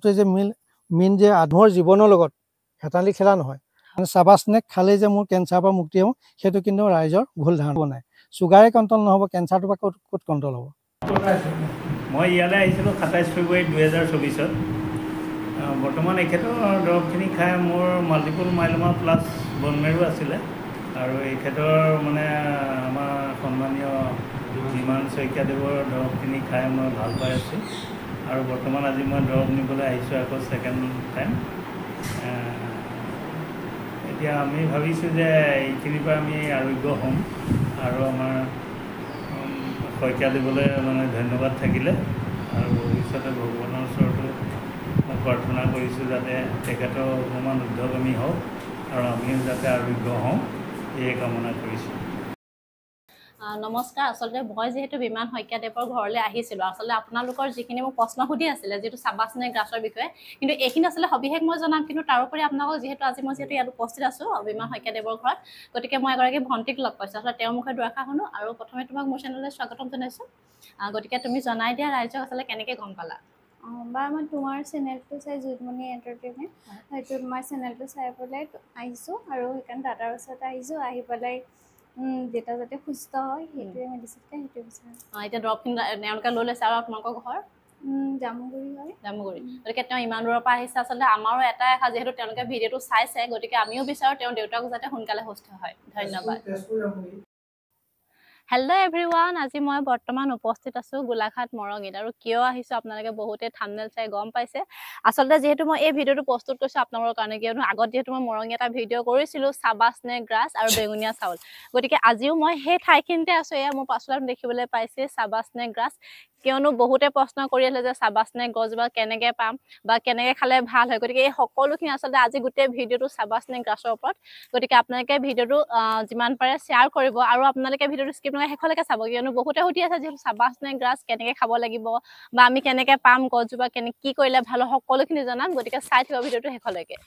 যে মেইন যে আধুনিক জীৱনৰ লগত হেতালি খেলা নহয় মানে সাবাসনেক খালে যে মোৰ কেঞ্চাৰৰ পৰা মুক্তি হ'ব সেইটো কিন্তু ৰাইজৰ ভুল ধাৰণা নাই সুগাৰে কন্ট্ৰল নহব কেঞ্চাৰটো বা ক'ত কন্ট্ৰল হ'ব মই ইয়ালৈ আহিছিলোঁ 27 ফেব্ৰুৱাৰী 2024 বৰ্তমান এখেতৰ দৰৱখিনি খাই মোৰ মাল্টিপল মাইলোমা প্লাছ বনমেৰো আছিলে আৰু এখেতৰ মানে আমাৰ সন্মানীয় বিমান শইকীয়াদেৱৰ দৰৱখিনি খাই মই ভাল পাই আছোঁ আৰু বৰ্তমান আজি মই দৰৱ নিবলৈ আহিছোঁ আকৌ ছেকেণ্ড টাইম এতিয়া আমি ভাবিছোঁ যে এইখিনিৰ পৰা আমি আৰোগ্য হ'ম আৰু আমাৰ শইকীয়াদেৱলৈ মানে ধন্যবাদ থাকিলে আৰু ভৱিষ্যতে ভগৱানৰ ওচৰতো মই প্ৰাৰ্থনা কৰিছোঁ যাতে তেখেতৰ অকণমান উদ্যমী হওক আৰু আমিও যাতে আৰোগ্য হওঁ এই কামনা কৰিছোঁ নমস্কাৰ আসলে মই যেহেতু বিমান শইকীয়াদেৱৰ ঘৰলৈ আহিছিলোঁ আসলে আপোনালোকৰ যিখিনি মোক প্ৰশ্ন সুধি আছিলে যেটো সাবাসনেক গ্ৰাছৰ বিষয়ে কিন্তু এইখিনি আসলে সবিশেষ মই জনাম কিন্তু তাৰ উপৰি আপোনালোকক যেহেতু আজি মই যেহেতু ইয়াত উপস্থিত আছোঁ বিমান শইকীয়াদেৱৰ ঘৰত গতিকে মই এগৰাকী ভণ্টিক লগ পাইছোঁ আসলে তেওঁৰ মুখে দুআষাৰ শুনো আৰু প্ৰথমে তোমাক মোৰ চেনেললৈ স্বাগতম জনাইছোঁ গতিকে তুমি জনাই দিয়া ৰাইজক আসলে কেনেকৈ গম পালা বা মই তোমাৰ চেনেলটো চাই জুতমণি এণ্টাৰটেইনমেণ্ট সেইটো তোমাৰ চেনেলটো চাই পেলাই আহিছোঁ আৰু সেইকাৰণে দাদাৰ ওচৰত আহিছোঁ আহি পেলাই দেউতা যাতে সুস্থ হয় সেইটোৱে মেডিচিন খাই সেইটোৱে বিচাৰোঁ এতিয়া দৰৱখিনি তেওঁলোকে লৈ লৈছে আৰু আপোনালোকৰ ঘৰ জামুগুৰি হয় জামুগুৰি গতিকে তেওঁ ইমান দূৰৰ পৰা আহিছে আচলতে আমাৰো এটাই আশা যিহেতু তেওঁলোকে ভিডিঅ'টো চাইছে গতিকে আমিও বিচাৰোঁ তেওঁ দেউতাকো যাতে সোনকালে সুস্থ হয় ধন্যবাদ হেল্ল' এভৰিৱান আজি মই বৰ্তমান উপস্থিত আছোঁ গোলাঘাট মৰঙীত আৰু কিয় আহিছোঁ আপোনালোকে বহুতে থাম্বনেল চাই গম পাইছে আচলতে যিহেতু মই এই ভিডিঅ'টো প্ৰস্তুত কৰিছোঁ আপোনালোকৰ কাৰণে কিয়নো আগত যিহেতু মই মৰঙী এটা ভিডিঅ' কৰিছিলোঁ সাবাসনেক গ্ৰাছ আৰু বেঙুনীয়া চাউল গতিকে আজিও মই সেই ঠাইখিনিতে আছোঁ এয়া মোৰ পাছলৈ দেখিবলৈ পাইছে সাবাসনেক গ্ৰাছ কিয়নো বহুতে প্ৰশ্ন কৰি আছে যে সাবাসনেক গছজোপা কেনেকৈ পাম বা কেনেকৈ খালে ভাল হয় গতিকে এই সকলোখিনি আচলতে আজি গোটেই ভিডিঅ'টো সাবাসনেক গ্ৰাছৰ ওপৰত গতিকে আপোনালোকে ভিডিঅ'টো যিমান পাৰে শ্বেয়াৰ কৰিব আৰু আপোনালোকে ভিডিঅ'টো স্কিপ নকৰি শেষলৈকে চাব কিয়নো বহুতে সুধি আছে যিহেতু সাবাসনেক গ্ৰাছ কেনেকৈ খাব লাগিব বা আমি কেনেকৈ পাম গছজোপা কি কৰিলে ভাল সকলোখিনি জনাম গতিকে চাই থাকিব ভিডিঅ'টো শেষলৈকে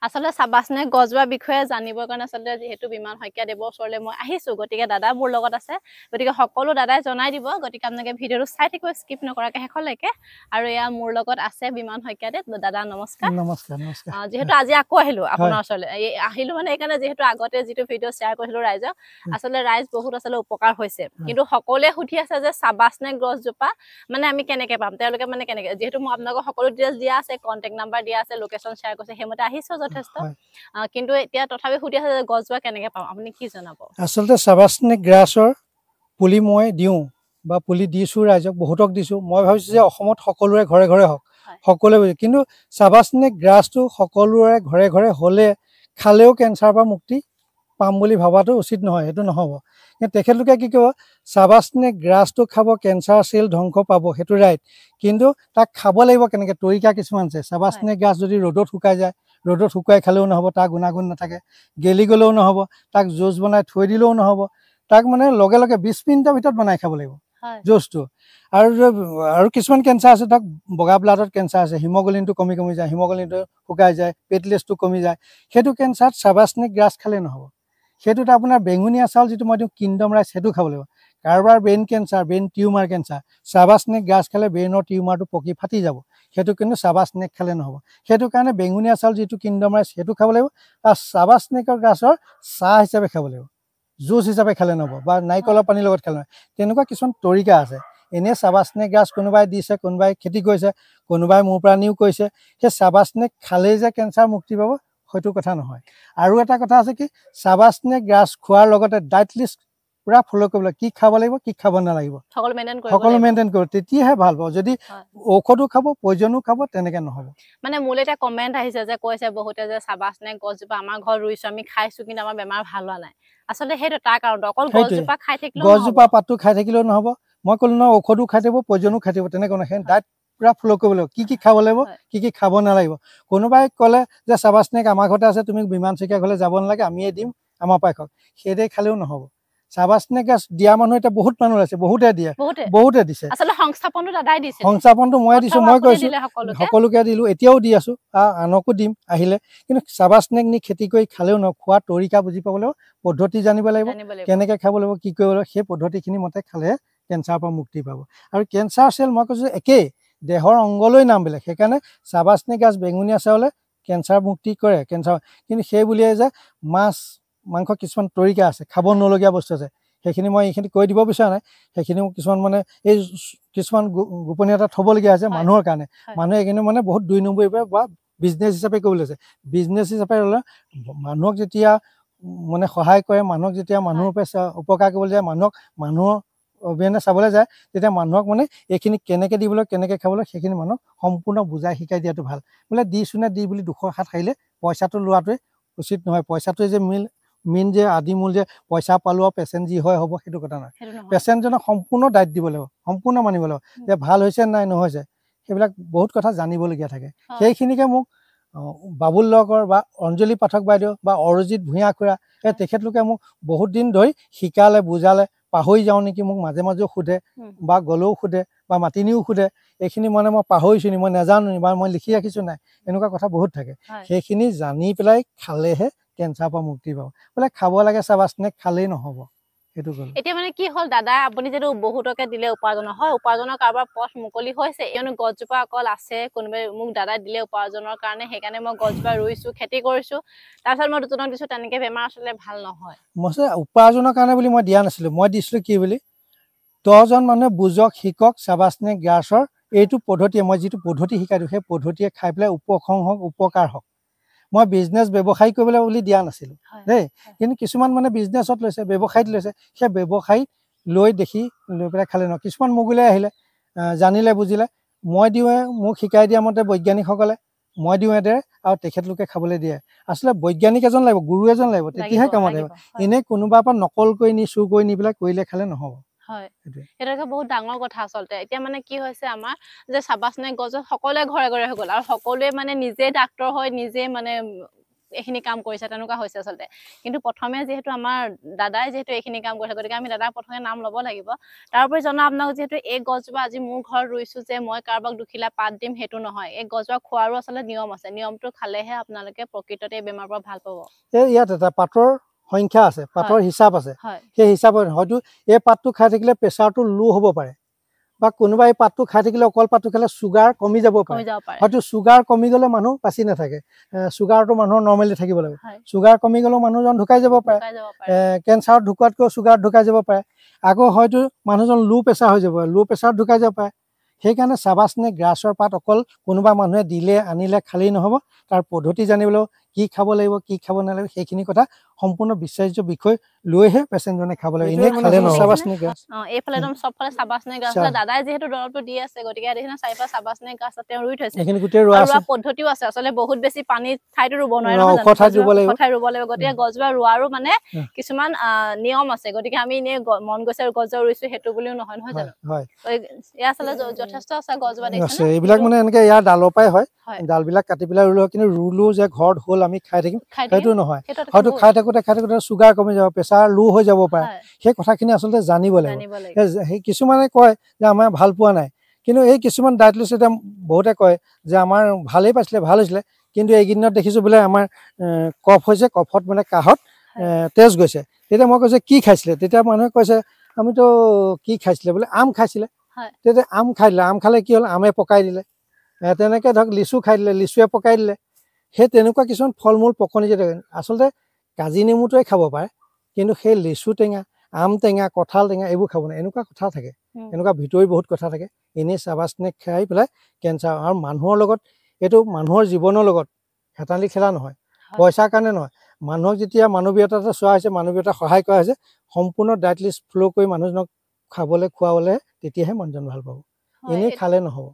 আসলে সাবাসনেক গছজোপাৰ বিষয়ে জানিবৰ কাৰণে আচলতে যেহেতু বিমান শইকীয়াদেৱৰ ওচৰলৈ মই আহিছোঁ গতিকে দাদা মোৰ লগত আছে গতিকে সকলো দাদাই জনাই দিব গতিকে আপোনালোকে ভিডিঅ'টো চাই থাকিব স্কিপ নকৰাকৈ শেষলৈকে আৰু এয়া মোৰ লগত আছে বিমান শইকীয়াদেৱ দাদা নমস্কাৰ নমস্কাৰ যিহেতু আজি আকৌ আহিলোঁ আপোনাৰ ওচৰলৈ আহিলোঁ মানে এইকাৰণে যিহেতু আগতে যিটো ভিডিঅ' শ্বেয়াৰ কৰিছিলোঁ ৰাইজক আচলতে ৰাইজ বহুত আচলতে উপকাৰ হৈছে কিন্তু সকলোৱে সুধি আছে যে সাবাসনেক গছজোপা মানে আমি কেনেকৈ পাম তেওঁলোকে মানে কেনেকৈ যিহেতু মই আপোনালোকক সকলো ডিটেইলছ দিয়া আছে কণ্টেক্ট নাম্বাৰ দিয়া আছে লোকেশ্যন শ্বেয়াৰ কৰিছে সেইমতে আহিছোঁ যথেষ্ট কিন্তু এতিয়া তথাপি সুধি আছে যে গছজোপা কেনেকৈ পাম আপুনি কি জনাব আচলতে সাবাসনেক গ্ৰাছৰ পুলি মই দিওঁ বা পুলি দিছোঁ ৰাইজক বহুতক দিছোঁ মই ভাবিছোঁ যে অসমত সকলোৰে ঘৰে ঘৰে হওক সকলোৱে কিন্তু সাবাসনেক গ্ৰাছটো সকলোৰে ঘৰে ঘৰে হ'লে খালেও কেঞ্চাৰৰ পৰা মুক্তি পাম বুলি ভাবাটো উচিত নহয় সেইটো নহ'ব কিন্তু তেখেতলোকে কি কৰিব সাবাসনেক গ্ৰাছটো খাব কেঞ্চাৰ চেল ধ্বংস পাব সেইটো ৰাইট কিন্তু তাক খাব লাগিব কেনেকৈ তৰিকা কিছুমান আছে সাবাসনেক গ্ৰাছ যদি ৰ'দত শুকাই যায় ৰ'দত শুকুৱাই খালেও নহ'ব তাৰ গুণাগুণ নাথাকে গেলি গ'লেও নহ'ব তাক জুচ বনাই থৈ দিলেও নহ'ব তাক মানে লগে লগে 20 মিনিটৰ ভিতৰত বনাই খাব লাগিব জুচটো আৰু কিছুমান কেঞ্চাৰ আছে তাক বগা ব্লাডত কেঞ্চাৰ আছে হিমোগ্লোবিনটো কমি যায় হিমোগ্লোবিনটো শুকাই যায় প্লেটলেটছটো কমি যায় সেইটো কেঞ্চাৰত সাবাসনেক গ্ৰাছ খালে নহ'ব সেইটোত আপোনাৰ বেঙুনীয়া চাউল যিটো মই দিওঁ কিংডম ৰাইচ সেইটো খাব লাগিব কাৰোবাৰ brain cancer brain tumour cancer Sabah snake grass খালে ব্ৰেইনৰ টিউমাৰটো পকি ফাটি যাব সেইটো কিন্তু সাবাসনেক খালে নহ'ব সেইটো কাৰণে বেঙুনীয়া চাউল যিটো কিংডম ৰাইচ সেইটো খাব লাগিব আৰু সাবাসনেকৰ গ্ৰাছৰ চাহ হিচাপে খাব লাগিব জুচ হিচাপে খালে নহ'ব বা নাৰিকলৰ পানীৰ লগত খালে নহয় তেনেকুৱা কিছুমান তৰিকা আছে এনেই সাবাসনেক গ্ৰাছ কোনোবাই দিছে কোনোবাই খেতি কৰিছে কোনোবাই মোৰ পৰা নিও কৰিছে সেই সাবাসনেক খালেই যে কেঞ্চাৰ মুক্তি পাব সেইটো কথা নহয় আৰু এটা কথা আছে কি সাবাসনেক গ্ৰাছ খোৱাৰ লগতে ডায়েট লিষ্ট পুৰা ফলো কৰিব লাগিব কি খাব লাগিব কি খাব নালাগিব সকলো মেইনটেইন কৰিব তেতিয়াহে ভাল পাব যদি ঔষধো খাব পয়জনো খাব তেনেকৈ নহ'ব মানে মোলৈ এটা কমেণ্ট আহিছে যে কৈছে বহুতে যে সাবাসনেক গছজোপা আমাৰ ঘৰত ৰুইছোঁ আমি খাইছোঁ কিন্তু আমাৰ বেমাৰ ভাল হোৱা নাই আচলতে সেইটো তাৰ কাৰণ অকল গছজোপা খাই থাকিলেও গছজোপা পাতটো খাই থাকিলেও নহ'ব মই ক'লো নহয় ঔষধো খাই থাকিব পয়জনো খাই থাকিব তেনেকৈ নহয় ডায়েট পুৰা ফলো কৰিব লাগিব কি খাব লাগিব কি খাব নালাগিব কোনোবাই ক'লে যে সাবাসনেক আমাৰ ঘৰতে আছে তুমি বিমান শইকীয়া ঘৰলৈ যাব নালাগে আমিয়ে দিম আমাৰ পৰাই খাওক সেইদৰে খালেও নহ'ব সাবাসনেক গ্ৰাছ দিয়া মানুহ এতিয়া বহুত মানুহ আছে বহুতে দিছে আচলতে সংস্থাপনটো দাদাই দিছে সংস্থাপনটো মই দিছোঁ মই কৈছোঁ সকলোকে দিলোঁ এতিয়াও দি আছোঁ আনকো দিম আহিলে কিন্তু সাবাসনেক নি খেতি কৰি খালেও নহয় খোৱা তৰিকা বুজি পাব লাগিব পদ্ধতি জানিব লাগিব কেনেকৈ খাব লাগিব কি কৰিব লাগিব সেই পদ্ধতিখিনি মতে খালে কেঞ্চাৰৰ পৰা মুক্তি পাব আৰু কেঞ্চাৰ চেল মই কৈছোঁ একেই দেহৰ অংগলৈ নাম বেলেগ সেইকাৰণে চাবাচনি গাছ বেঙুনীয়া চাউলে কেঞ্চাৰ মুক্তি কৰে কেঞ্চাৰ কিন্তু সেই বুলিয়ে যে মাছ মাংস কিছুমান তৰিকা আছে খাব নলগীয়া বস্তু আছে সেইখিনি মই এইখিনি কৈ দিব বিচৰা নাই সেইখিনি কিছুমান মানে এই কিছুমান গোপনীয়তা থ'বলগীয়া আছে মানুহৰ কাৰণে মানুহে এইখিনি মানে বহুত 2 নম্বৰী বা বিজনেছ হিচাপে কৰিবলৈ আছে বিজনেছ হিচাপে হ'লে মানুহক যেতিয়া মানে সহায় কৰে মানুহক যেতিয়া মানুহৰ উপকাৰ কৰিবলৈ যায় মানুহৰ অভিযানে চাবলৈ যায় তেতিয়া মানুহক মানে এইখিনি কেনেকৈ দিবলৈ কেনেকৈ খাবলৈ সেইখিনি মানুহক সম্পূৰ্ণ বুজাই শিকাই দিয়াটো ভাল বোলে দিছোনে দি বুলি 200 হাত খাইলে পইচাটো লোৱাটোৱে উচিত নহয় পইচাটোৱে যে মেইন যে আদি মূল যে পইচা পালো পেচেণ্ট যি হয় হ'ব সেইটো কথা নহয় পেচেণ্টজনক সম্পূৰ্ণ দায়িত্ব দিব লাগিব সম্পূৰ্ণ মানিব লাগিব যে ভাল হৈছে নাই নহৈছে সেইবিলাক বহুত কথা জানিবলগীয়া থাকে সেইখিনিকে মোক বাবুল লগৰ বা অঞ্জলি পাঠক বাইদেউ বা অৰজিত ভূঞা খুৰা এই তেখেতলোকে মোক বহুত দিন ধৰি শিকালে বুজালে পাহৰি যাওঁ নেকি মোক মাজে মাজেও সোধে বা গ'লেও সোধে বা মাতিনিও সোধে এইখিনি মানে মই পাহৰিছো নি মই নাজানো নি বা মই লিখি ৰাখিছো নাই এনেকুৱা কথা বহুত থাকে সেইখিনি জানি পেলাই খালেহে কেঞ্চাৰৰ পৰা মুক্তি পাব বোলে খাব লাগে চাবাচনে খালেই নহ'ব সেইটো গ'ল এতিয়া মানে কি হ'ল দাদা আপুনি যেটো বহুতকে দিলে উপাৰ্জনৰ হয় উপাৰ্জনৰ কাৰোবাৰ পথ মুকলি হৈছে এনে গছজোপা অকল আছে কোনোবাই মোক দাদা দিলে উপাৰ্জনৰ কাৰণে সেইকাৰণে মই গছজোপা ৰুইছো খেতি কৰিছো তাৰপিছত মই দুজনক দিছো তেনেকে বেমাৰ আসলে ভাল নহয় মই উপাৰ্জনৰ কাৰণে বুলি মই দিয়া নাছিলো মই দিছিলো কি বুলি 10 জন মানুহে বুজক শিকক চাবাচনে গ্ৰাছৰ এইটো পদ্ধতিয়ে মই যিটো পদ্ধতি শিকাই দিওঁ সেই পদ্ধতিয়ে খাই পেলাই উপশম হওক উপকাৰ হওক মই বিজনেছ ব্যৱসায় কৰিবলৈ বুলি দিয়া নাছিলো দেই কিন্তু কিছুমান মানে বিজনেছত লৈছে ব্যৱসায়ত লৈছে সেই ব্যৱসায়ত লৈ দেখি লৈ পেলাই খালে ন কিছুমান মুগুলে আহিলে জানিলে বুজিলে মই দিওঁ মোক শিকাই দিয়া মতে বৈজ্ঞানিকসকলে মই দিওঁ এদৰে আৰু তেখেতলোকে খাবলৈ দিয়ে আসলে বৈজ্ঞানিক এজন লাগিব গুৰু এজন লাগিব তেতিয়াহে কামত আহিব এনে কোনোবাৰ পৰা নকল কৰি নি চুৰ কৰি নি পেলাই কৰিলে খালে নহ'ব হয় এটা বহুত ডাঙৰ কথা আসলতে এতিয়া মানে কি হৈছে আমাৰ যে চাবাচনে গছ সকলোৱে ঘৰে ঘৰে হৈ গ'ল আৰু সকলোৱে মানে নিজে ডাক্তৰ হয় নিজে মানে এইখিনি কাম কৰিছে তেনেকুৱা হৈছে আসলতে কিন্তু প্ৰথমে যেহেতু আমাৰ দাদাই যেহেতু এইখিনি কাম কৰিছে গতিকে আমি দাদাৰ প্ৰথমে নাম ল'ব লাগিব তাৰপৰি জনা আপোনাক যেহেতু এই গছজোপা আজি মোৰ ঘৰত ৰুইছো যে মই কাৰোবাক দুখিলা পাত দিম সেইটো নহয় এই গছজোপা খোৱাৰো আসলে নিয়ম আছে নিয়মটো খালেহে আপোনালোকে প্ৰকৃততে এই বেমাৰৰ পৰা ভাল পাব এই ইয়াত এটা পাতৰ সংখ্যা আছে পাতৰ হিচাপ আছে সেই হিচাপত হয়তো এই পাতটো খাই থাকিলে প্ৰেছাৰটো লো হ'ব পাৰে বা কোনোবা এই পাতটো খাই থাকিলে অকল পাতটো খালে সুগাৰ কমি যাব পাৰে হয়তো সুগাৰ কমি গ'লে মানুহ বাচি নাথাকে সুগাৰটো মানুহৰ নৰ্মেলি থাকিব লাগে সুগাৰ কমি গ'লেও মানুহজন ঢুকাই যাব পাৰে কেঞ্চাৰত ঢুকুৱাতকৈ সুগাৰ ঢুকাই যাব পাৰে আকৌ হয়তো মানুহজন লো প্ৰেছাৰ হৈ যাব লো প্ৰেছাৰত ঢুকাই যাব পাৰে সেইকাৰণে চাবাচনে গ্ৰাছৰ পাত অকল কোনোবা মানুহে দিলে আনিলে খালেই নহ'ব তাৰ পদ্ধতি জানিবলৈ কি খাব লাগিব কি খাব নালাগিব সেইখিনি কথা সম্পূৰ্ণ বিশ্বাস্য বিষয় লৈহে পেচেণ্টজনে খাব লাগিব এনে খালে নহয় চাবাচনে গ্ৰাছ এইফালে একদম সবফালে চাবাচনে গ্ৰাছ দাদাই যেহেতু দৰৱটো দি আছে গতিকে দেখিনা চাইফা চাবাচনে গ্ৰাছ তেওঁ ৰুই থৈছে এইখিনি গোটেই ৰোৱা পদ্ধতিও আছে আসলে বহুত বেছি পানী ঠাইটো ৰুব নোৱাৰে নহয় কথাই ৰুব লাগিব গতিকে গছজোপা ৰোৱাৰো মানে কিছুমান নিয়ম আছে গতিকে আমি এনে মন গৈছে গছজোপা ৰুইছো সেইটো বুলিও নহয় নহয় জানো হয় এয়া আসলে যথেষ্ট আছে গছজোপা দেখিছে এইবিলাক মানে এনেকে ইয়াৰ ডালৰ পৰাই হয় ডালবিলাক কাটি পেলাই ৰুলো কিন্তু ৰুলো যে ঘৰত হ'ল আমি খাই থাকিম সেইটো নহয় হয়তো খাই থাকোঁতে সুগাৰ কমি যাব প্ৰেছাৰ লো হৈ যাব পাৰে সেই কথাখিনি আচলতে জানিব লাগিব সেই কিছুমানে কয় যে আমাৰ ভাল পোৱা নাই কিন্তু এই কিছুমান ডায়েট লৈছে এতিয়া বহুতে কয় যে আমাৰ ভালেই পাইছিলে ভাল হৈছিলে কিন্তু এইকেইদিনত দেখিছোঁ বোলে আমাৰ কফ হৈছে কফত মানে কাহত তেজ গৈছে তেতিয়া মই কৈছে কি খাইছিলে তেতিয়া মানুহে কৈছে আমিতো কি খাইছিলে বোলে আম খাইছিলে তেতিয়া আম খাই দিলে আম খালে কি হ'ল আমে পকাই দিলে তেনেকৈ ধৰক লিচু খাই দিলে লিচুৱে পকাই দিলে সেই তেনেকুৱা কিছুমান ফল মূল পকনি যে আচলতে কাজি নেমুটোৱে খাব পাৰে কিন্তু সেই লিচু টেঙা আম টেঙা কঁঠাল টেঙা এইবোৰ খাব নাই এনেকুৱা কথা থাকে এনেকুৱা ভিতৰি বহুত কথা থাকে এনেই চাবাচনে খাই পেলাই কেঞ্চাৰ আৰু মানুহৰ লগত এইটো মানুহৰ জীৱনৰ লগত হেতালি খেলা নহয় পইচাৰ কাৰণে নহয় মানুহক যেতিয়া মানৱীয়তাতে চোৱা হৈছে মানৱীয়তা সহায় কৰা হৈছে সম্পূৰ্ণ ডায়েট লিষ্ট ফ'ল' কৰি মানুহজনক খাবলৈ খুৱাবলৈ তেতিয়াহে মানুহজন ভাল পাব এনেই খালে নহ'ব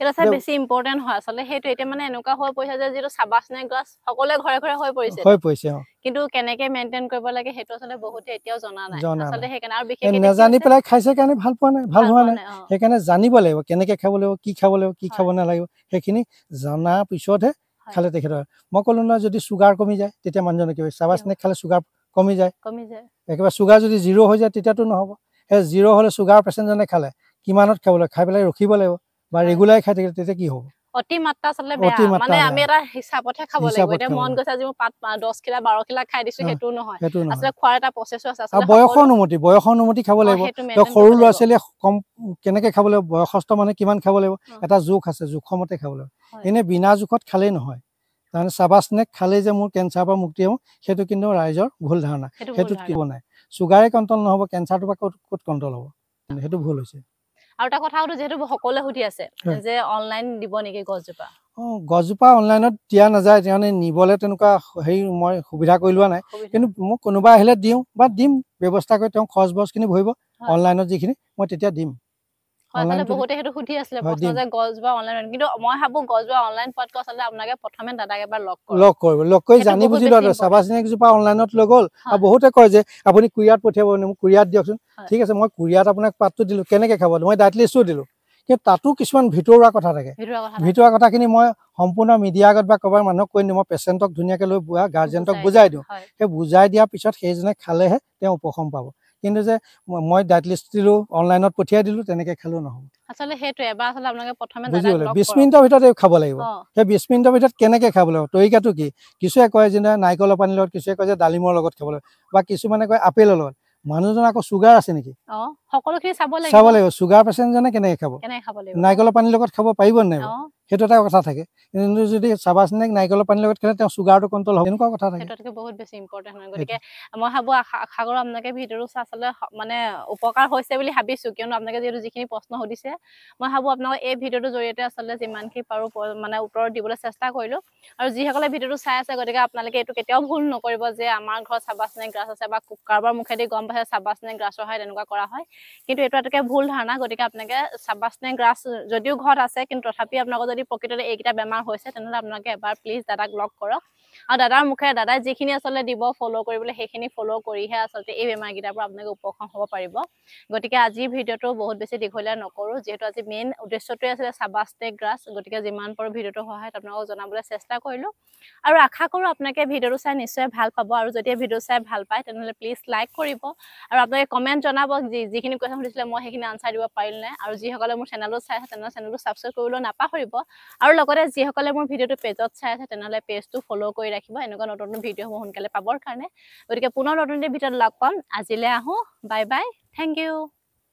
এটা চাই বেছি ইম্পৰ্টেন্ট হয় আসলে সেইটো এটা মানে এনেকুৱা হৈ পৰিছে যে যেটো চাবাচনে গ্ৰাছ সকলোৱে ঘৰে ঘৰে হৈ পৰিছে কিন্তু কেনেকে মেইনটেইন কৰিব লাগে সেইটো আসলে বহুতে এতিয়াও জনা নাই আসলে সেইকাৰণে আৰু বিশেষকৈ নাজানি পেলাই খাইছে কাৰণে ভাল পোৱা নাই ভাল হোৱা নাই সেইকাৰণে জানিব লাগিব কেনেকে খাব লাগিব কি খাব নালাগিব সেইখিনি জনাৰ পিছতহে খালে তেখেতৰ মই ক'লো নহয় যদি সুগাৰ কমি যায় তেতিয়া মানুহজনে কি হয় চাবাচনে খালে সুগাৰ কমি যায় একেবাৰে সুগাৰ যদি 0 হৈ যায় তেতিয়াতো নহ'ব সেই 0 হ'লে সুগাৰ পেচেণ্টজনে খালে কিমানত খাব লাগিব খাই পেলাই ৰখিব লাগিব বা ৰেগুলাৰ খাই থাকিলে তেতিয়া কি হ'ব অতি মাত্ৰা আচলতে বেয়া মানে আমি এটা হিচাপতহে খাব লাগিব এতিয়া মন গৈছে আজি মই 10 কিলা 12 কিলা খাই দিছো হেতু নহয় আচলতে খোৱাৰ এটা প্ৰচেছ আছে আচলতে বয়সৰ অনুমতি খাব লাগিব সৰু ল'ৰা ছোৱালীয়ে কম কেনেকৈ খাব লাগিব বয়সস্থ মানে কিমান খাব লাগিব এটা জোখ আছে জোখমতে খাব লাগিব এনে বিনা জোখত খালেই নহয় তাৰমানে চাবা স্নেক খালেই যে মোৰ কেঞ্চাৰৰ পৰা মুক্তি হ'ম সেইটো কিন্তু ৰাইজৰ ভুল ধাৰণা সেইটোত কিব নাই চুগাৰে কণ্ট্ৰল নহ'ব কেঞ্চাৰটো পৰা ক'ত কণ্ট্ৰল হ'ব সেইটো ভুল হৈছে আৰু এটা কথা হতো যেহেতু সকলোৱে সুধি আছে যে অনলাইন দিব নেকি গছজোপা অনলাইনত দিয়া নাযায় মানে নিবলৈ তেনেকুৱা হেৰি মই সুবিধা কৰি লোৱা নাই কিন্তু মোক কোনোবা আহিলে দিওঁ বা দিম ব্যৱস্থা কৰি তেওঁ খৰচ বছখিনি ভৰিব অনলাইনত যিখিনি মই তেতিয়া দিম বহুতে সেইটো সুধি আছিলে প্ৰশ্ন যে গছজোপা অনলাইন কিন্তু মই ভাবো গছজোপা অনলাইন পোৱাতকৈ আচলতে আপোনালোকে প্ৰথমে দাদাক এবাৰ লগ কৰি জানি বুজি লোৱা চাবা স্নেকজোপা অনলাইনত লৈ গ'ল আৰু বহুতে কয় যে আপুনি কুৰিয়াৰত পঠিয়াব মোক কুৰিয়াৰত দিয়কচোন ঠিক আছে মই কুৰিয়াৰত আপোনাক পাতটো দিলোঁ কেনেকৈ খাব মই ডাইট লিষ্টো দিলোঁ কিন্তু তাতো কিছুমান ভিতৰুৱা কথা থাকে ভিতৰুৱা কথাখিনি মই সম্পূৰ্ণ মিডিয়া আগত বা ক'ৰবাৰ মানুহক কৈ দিওঁ মই পেচেণ্টক ধুনীয়াকৈ লৈ গাৰ্জেণ্টক বুজাই দিওঁ সেই বুজাই দিয়াৰ পিছত সেইজনে খালেহে তেওঁ উপশম পাব কিন্তু যে মই ডাইট লিষ্ট দিলোঁ অনলাইনত পঠিয়াই দিলোঁ তেনেকৈ খালেও নহ'ব আচলতে সেইটো এবাৰ আচলতে আপোনালোকে প্ৰথমে 20 মিনিটৰ ভিতৰত খাব লাগিব সেই 20 মিনিটৰ ভিতৰত কেনেকৈ খাব লাগিব তৰিকাটো কি কিছুৱে কয় যে নাৰিকলৰ পানীৰ লগত কিছুৱে কয় যে ডালিমৰ লগত খাব লাগিব বা কিছুমানে কয় আপেলৰ লগত মানুহজন আকৌ চুগাৰ আছে নেকি সকলোখিনি চাব লাগিব চুগাৰ পেচেণ্টজনে কেনেকৈ খাব নাৰিকলৰ পানীৰ লগত খাব পাৰিব নাই সেইটো এটা কথা থাকে কিন্তু যদি চাবা স্নেক নাৰিকলৰ পানীৰ লগত খালে তেওঁ চুগাৰটো কণ্ট্ৰল হ'ব এনেকুৱা কথা থাকে সেইটোতকৈ বহুত বেছি ইম্পৰ্টেণ্ট হয় গতিকে মই ভাবোঁ আশা কৰোঁ আপোনালোকে ভিডিঅ'টো আচলতে মানে উপকাৰ হৈছে বুলি ভাবিছোঁ কিয়নো আপোনালোকে যিহেতু যিখিনি প্ৰশ্ন সুধিছে মই ভাবোঁ আপোনালোকে এই ভিডিঅ'টোৰ জৰিয়তে আচলতে যিমানখিনি পাৰোঁ মানে উত্তৰ দিবলৈ চেষ্টা কৰিলোঁ আৰু যিসকলে ভিডিঅ'টো চাই আছে গতিকে আপোনালোকে এইটো কেতিয়াও ভুল নকৰিব যে আমাৰ ঘৰত চাবা স্নেক গ্ৰাছ আছে বা কাৰোবাৰ মুখেদি গম পাইছে চাবা স্নেক গ্ৰাছৰ হয় তেনেকুৱা কৰা হয় কিন্তু এইটো এটাকে ভুল ধাৰণা গতিকে আপোনালোকে চাবা স্নেক গ্ৰাছ যদিও ঘৰত আছে কিন্তু তথাপি আপোনালোকৰ যদি প্ৰকৃততে এইকেইটা বেমাৰ হৈছে তেনেহ'লে আপোনালোকে এবাৰ প্লিজ দাদাক লগ কৰক আৰু দাদাৰ মুখেৰে দাদাই যিখিনি আচলতে দিব ফ'ল' কৰিবলৈ সেইখিনি ফ'ল' কৰিহে আচলতে এই বেমাৰকেইটাৰ পৰা আপোনালোকে উপশম হ'ব পাৰিব গতিকে আজিৰ ভিডিঅ'টো বহুত বেছি দীঘলীয়া নকৰোঁ যিহেতু আজি মেইন উদ্দেশ্যটোৱে আছিলে চাবা স্নেক গ্ৰাছ গতিকে যিমান পাৰোঁ ভিডিঅ'টো সহায়ত আপোনালোকক জনাবলৈ চেষ্টা কৰিলোঁ আৰু আশা কৰোঁ আপোনালোকে ভিডিঅ'টো চাই নিশ্চয় ভাল পাব আৰু যদি ভিডিঅ' চাই ভাল পায় তেনেহ'লে প্লিজ লাইক কৰিব আৰু আপোনালোকে কমেণ্ট জনাব যিখিনি কুৱেশ্যন সুধিছিলে মই সেইখিনি আনচাৰ দিব পাৰিলোঁ নাই আৰু যিসকলে মোৰ চেনেলটো চাই আছে তেনেহ'লে চেনেলটো ছাবস্ক্ৰাইব কৰিবলৈ নাপাহৰিব আৰু লগতে যিসকলে মোৰ ভিডিঅ'টো পেজত চাই আছে তেনেহ'লে পেজটো ফ'ল' কৰি ৰাখিব এনেকুৱা নতুন নতুন ভিডিঅ'সমূহ সোনকালে পাবৰ কাৰণে গতিকে পুনৰ নতুন ভিডিঅ'ত লগ পাম আজিলৈ আহোঁ বাই বাই থেংক ইউ